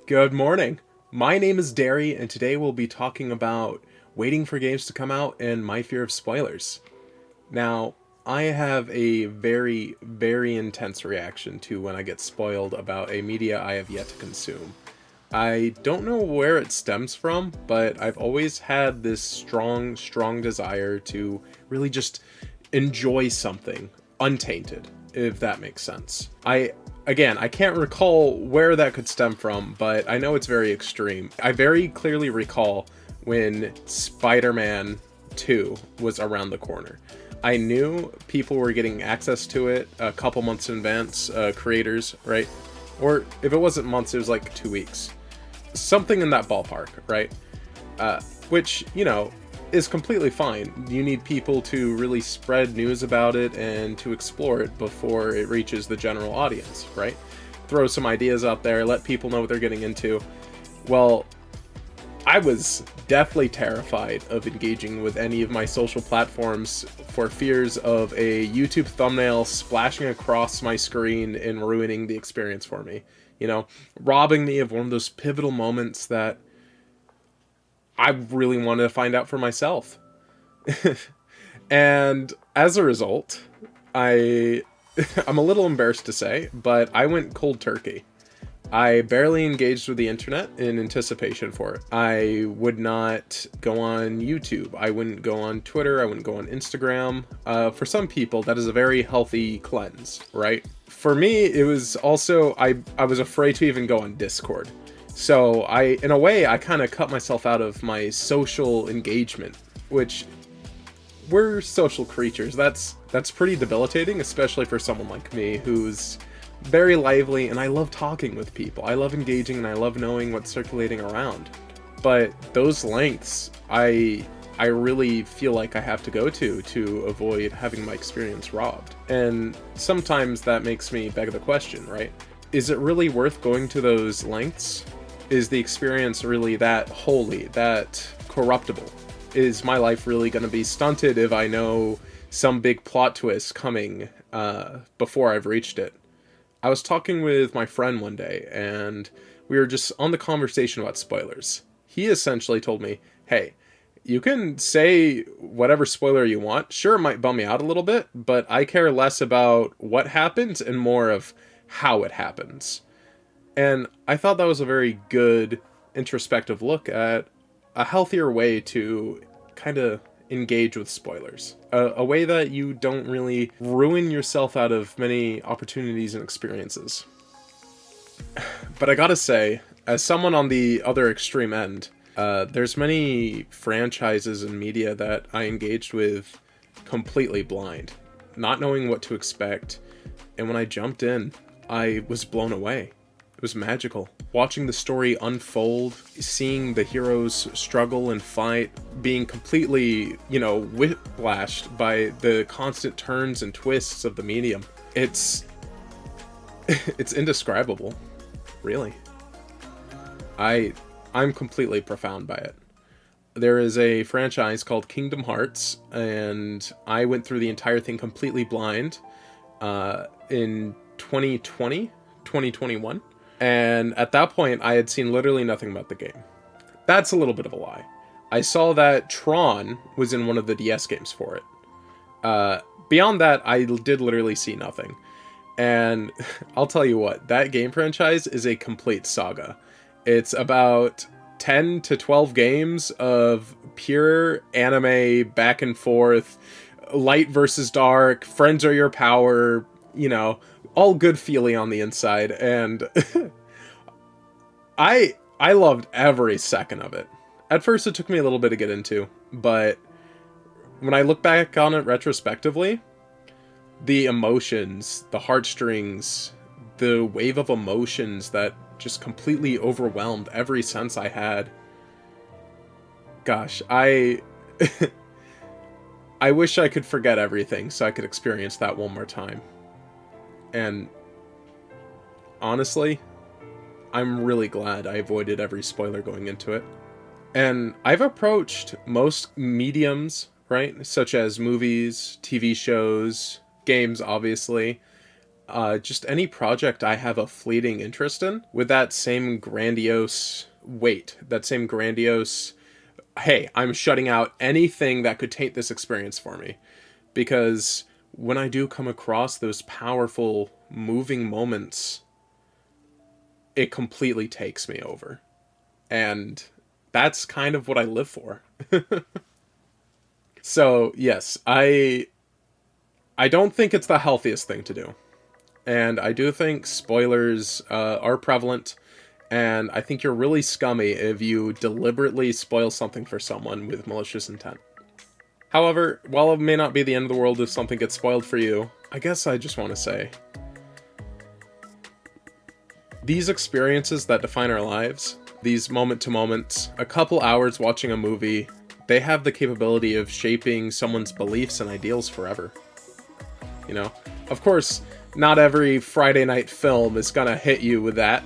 Good morning. My name is Derry, and today we'll be talking about waiting for games to come out and my fear of spoilers. Now, I have a very, very intense reaction to when I get spoiled about a media I have yet to consume. I don't know where it stems from, but I've always had this strong, strong desire to really just enjoy something untainted, if that makes sense. I can't recall where that could stem from, but I know it's very extreme. I very clearly recall when Spider-Man 2 was around the corner. I knew people were getting access to it a couple months in advance, creators, right? Or if it wasn't months, it was like 2 weeks. Something in that ballpark, right? Which, is completely fine. You need people to really spread news about it and to explore it before it reaches the general audience, right? Throw some ideas out there, let people know what they're getting into. Well, I was deathly terrified of engaging with any of my social platforms for fears of a YouTube thumbnail splashing across my screen and ruining the experience for me. Robbing me of one of those pivotal moments that I really wanted to find out for myself. And as a result, I'm a little embarrassed to say, but I went cold turkey. I barely engaged with the internet in anticipation for it. I would not go on YouTube. I wouldn't go on Twitter. I wouldn't go on Instagram. For some people, that is a very healthy cleanse, right? For me, it was also, I was afraid to even go on Discord. So in a way, I kind of cut myself out of my social engagement, which we're social creatures. That's pretty debilitating, especially for someone like me who's very lively, and I love talking with people. I love engaging, and I love knowing what's circulating around. But those lengths, I really feel like I have to go to avoid having my experience robbed. And sometimes that makes me beg the question, right? Is it really worth going to those lengths? Is the experience really that holy, that corruptible? Is my life really going to be stunted if I know some big plot twist coming before I've reached it? I was talking with my friend one day, and we were just on the conversation about spoilers. He essentially told me, hey, you can say whatever spoiler you want. Sure, it might bum me out a little bit, but I care less about what happens and more of how it happens. And I thought that was a very good introspective look at a healthier way to kind of engage with spoilers. A way that you don't really ruin yourself out of many opportunities and experiences. But I gotta say, as someone on the other extreme end, there's many franchises and media that I engaged with completely blind, not knowing what to expect. And when I jumped in, I was blown away. It was magical. Watching the story unfold, seeing the heroes struggle and fight, being completely, whiplashed by the constant turns and twists of the medium. It's indescribable, really. I'm completely profound by it. There is a franchise called Kingdom Hearts, and I went through the entire thing completely blind in 2021. And at that point, I had seen literally nothing about the game. That's a little bit of a lie. I saw that Tron was in one of the DS games for it. Beyond that, I did literally see nothing. And I'll tell you what, that game franchise is a complete saga. It's about 10 to 12 games of pure anime back and forth, light versus dark, friends are your power, all good feely on the inside, and I loved every second of it. At first it took me a little bit to get into, but when I look back on it retrospectively, the emotions, the heartstrings, the wave of emotions that just completely overwhelmed every sense I had. Gosh, I wish I could forget everything so I could experience that one more time. And honestly, I'm really glad I avoided every spoiler going into it. And I've approached most mediums, right, such as movies, TV shows, games, obviously, just any project I have a fleeting interest in with that same grandiose weight, that same grandiose, hey, I'm shutting out anything that could taint this experience for me. Because when I do come across those powerful, moving moments, it completely takes me over. And that's kind of what I live for. So, yes, I don't think it's the healthiest thing to do. And I do think spoilers are prevalent, and I think you're really scummy if you deliberately spoil something for someone with malicious intent. However, while it may not be the end of the world if something gets spoiled for you, I guess I just want to say, these experiences that define our lives, these moment-to-moments, a couple hours watching a movie, they have the capability of shaping someone's beliefs and ideals forever. You know? Of course, not every Friday night film is gonna hit you with that.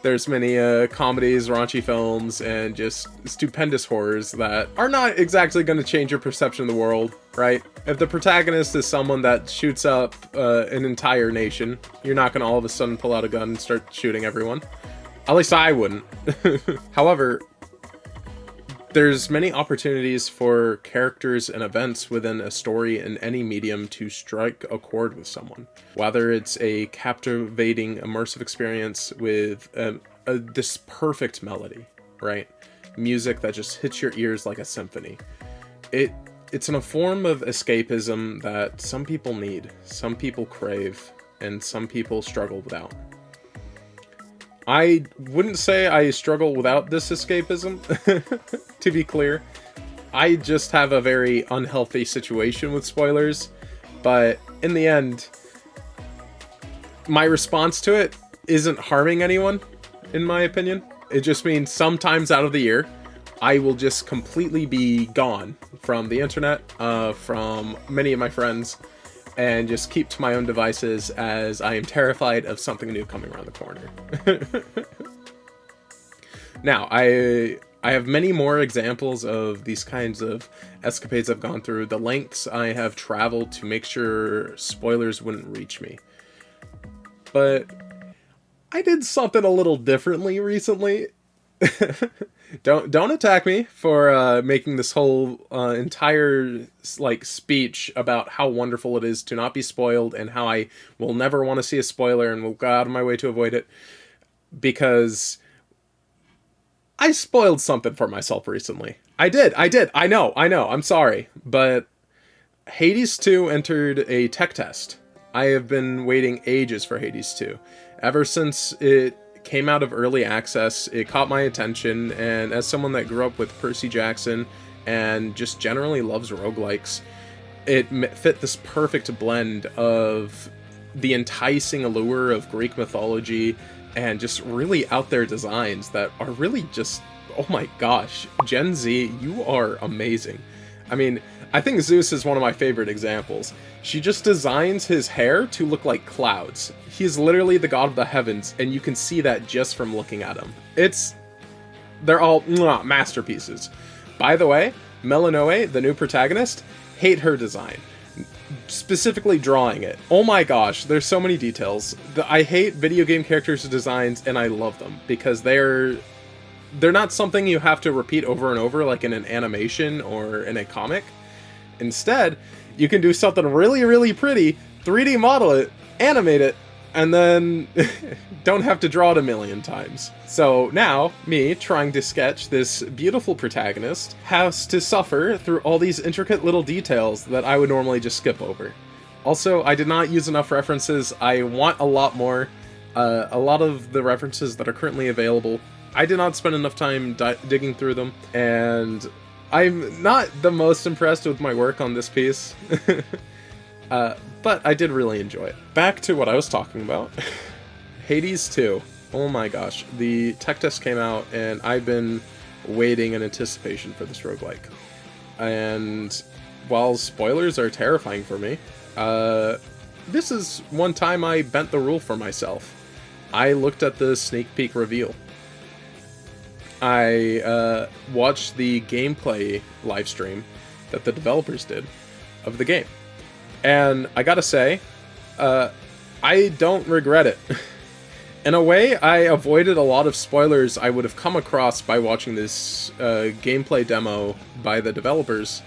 There's many comedies, raunchy films, and just stupendous horrors that are not exactly gonna change your perception of the world, right? If the protagonist is someone that shoots up an entire nation, you're not gonna all of a sudden pull out a gun and start shooting everyone. At least I wouldn't. However, there's many opportunities for characters and events within a story in any medium to strike a chord with someone. Whether it's a captivating, immersive experience with this perfect melody, right? Music that just hits your ears like a symphony. It's in a form of escapism that some people need, some people crave, and some people struggle without. I wouldn't say I struggle without this escapism, to be clear. I just have a very unhealthy situation with spoilers, but in the end, my response to it isn't harming anyone, in my opinion. It just means sometimes out of the year, I will just completely be gone from the internet, from many of my friends, and just keep to my own devices as I am terrified of something new coming around the corner. Now, I have many more examples of these kinds of escapades I've gone through, the lengths I have traveled to make sure spoilers wouldn't reach me. But I did something a little differently recently. Don't attack me for making this whole entire speech about how wonderful it is to not be spoiled and how I will never want to see a spoiler and will go out of my way to avoid it, because I spoiled something for myself recently. I did. I know. I'm sorry, but Hades 2 entered a tech test. I have been waiting ages for Hades 2. Ever since it came out of early access, it caught my attention, and as someone that grew up with Percy Jackson and just generally loves roguelikes, it fit this perfect blend of the enticing allure of Greek mythology and just really out there designs that are really just, oh my gosh, Gen Z, you are amazing. I mean, I think Zeus is one of my favorite examples. She just designs his hair to look like clouds. He is literally the god of the heavens, and you can see that just from looking at him. They're all masterpieces. By the way, Melanoe, the new protagonist, hate her design. Specifically drawing it. Oh my gosh, there's so many details. I hate video game characters' designs, and I love them, because they're not something you have to repeat over and over like in an animation or in a comic. Instead, you can do something really, really pretty, 3D model it, animate it, and then don't have to draw it a million times. So now, me trying to sketch this beautiful protagonist has to suffer through all these intricate little details that I would normally just skip over. Also, I did not use enough references. I want a lot more. A lot of the references that are currently available, I did not spend enough time digging through them, and I'm not the most impressed with my work on this piece. But I did really enjoy it. Back to what I was talking about. Hades 2. Oh my gosh. The tech test came out, and I've been waiting in anticipation for this roguelike. And while spoilers are terrifying for me, this is one time I bent the rule for myself. I looked at the sneak peek reveal. I watched the gameplay livestream that the developers did of the game. And I gotta say, I don't regret it. In a way, I avoided a lot of spoilers I would have come across by watching this gameplay demo by the developers,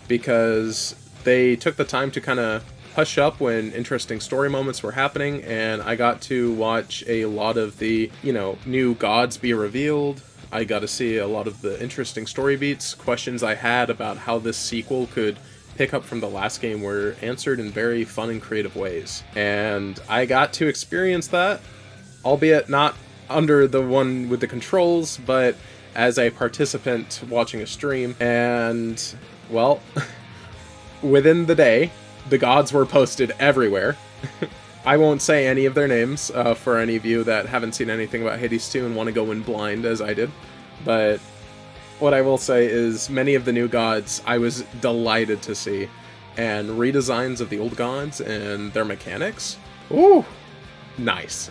because they took the time to kind of hush up when interesting story moments were happening, and I got to watch a lot of the, new gods be revealed. I got to see a lot of the interesting story beats. Questions I had about how this sequel could pick up from the last game were answered in very fun and creative ways. And I got to experience that, albeit not under the one with the controls, but as a participant watching a stream. And, well, within the day, the gods were posted everywhere. I won't say any of their names for any of you that haven't seen anything about Hades 2 and want to go in blind as I did. But what I will say is many of the new gods I was delighted to see. And redesigns of the old gods and their mechanics. Ooh! Nice.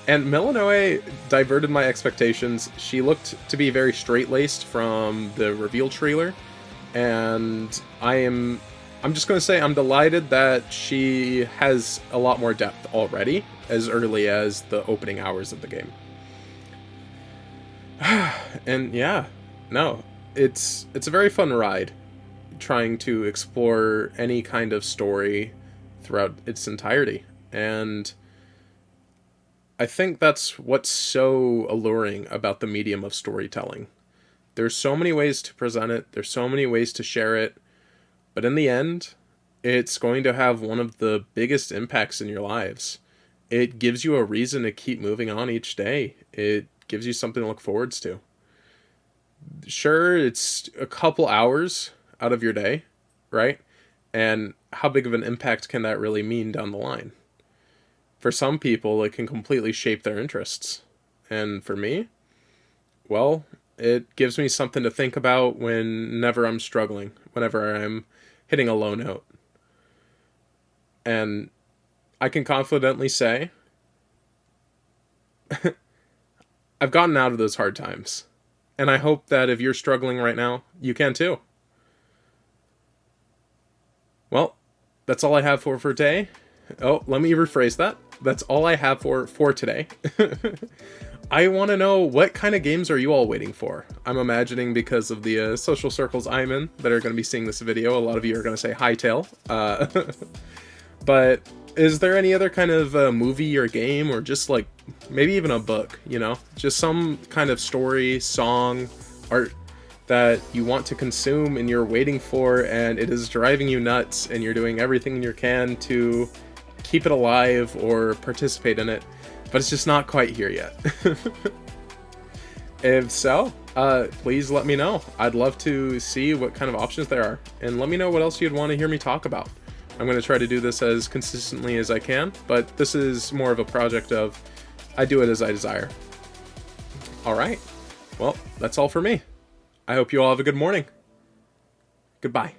And Melanoe diverted my expectations. She looked to be very straight-laced from the reveal trailer. And I'm just going to say I'm delighted that she has a lot more depth already, as early as the opening hours of the game. And yeah, no, it's a very fun ride, trying to explore any kind of story throughout its entirety. And I think that's what's so alluring about the medium of storytelling. There's so many ways to present it, there's so many ways to share it, but in the end, it's going to have one of the biggest impacts in your lives. It gives you a reason to keep moving on each day. It gives you something to look forwards to. Sure, it's a couple hours out of your day, right? And how big of an impact can that really mean down the line? For some people, it can completely shape their interests. And for me, well, it gives me something to think about whenever I'm struggling, whenever I'm hitting a low note. And I can confidently say I've gotten out of those hard times. And I hope that if you're struggling right now, you can too. Well, that's all I have for today. Oh, let me rephrase that. That's all I have for today. I want to know, what kind of games are you all waiting for? I'm imagining, because of the social circles I'm in that are going to be seeing this video, a lot of you are going to say hightail. But is there any other kind of movie or game, or just like maybe even a book, just some kind of story, song, art that you want to consume and you're waiting for, and it is driving you nuts and you're doing everything you can to keep it alive or participate in it, but it's just not quite here yet? If so, please let me know. I'd love to see what kind of options there are, and let me know what else you'd want to hear me talk about. I'm going to try to do this as consistently as I can, but this is more of a project of I do it as I desire. Alright, well, that's all for me. I hope you all have a good morning. Goodbye.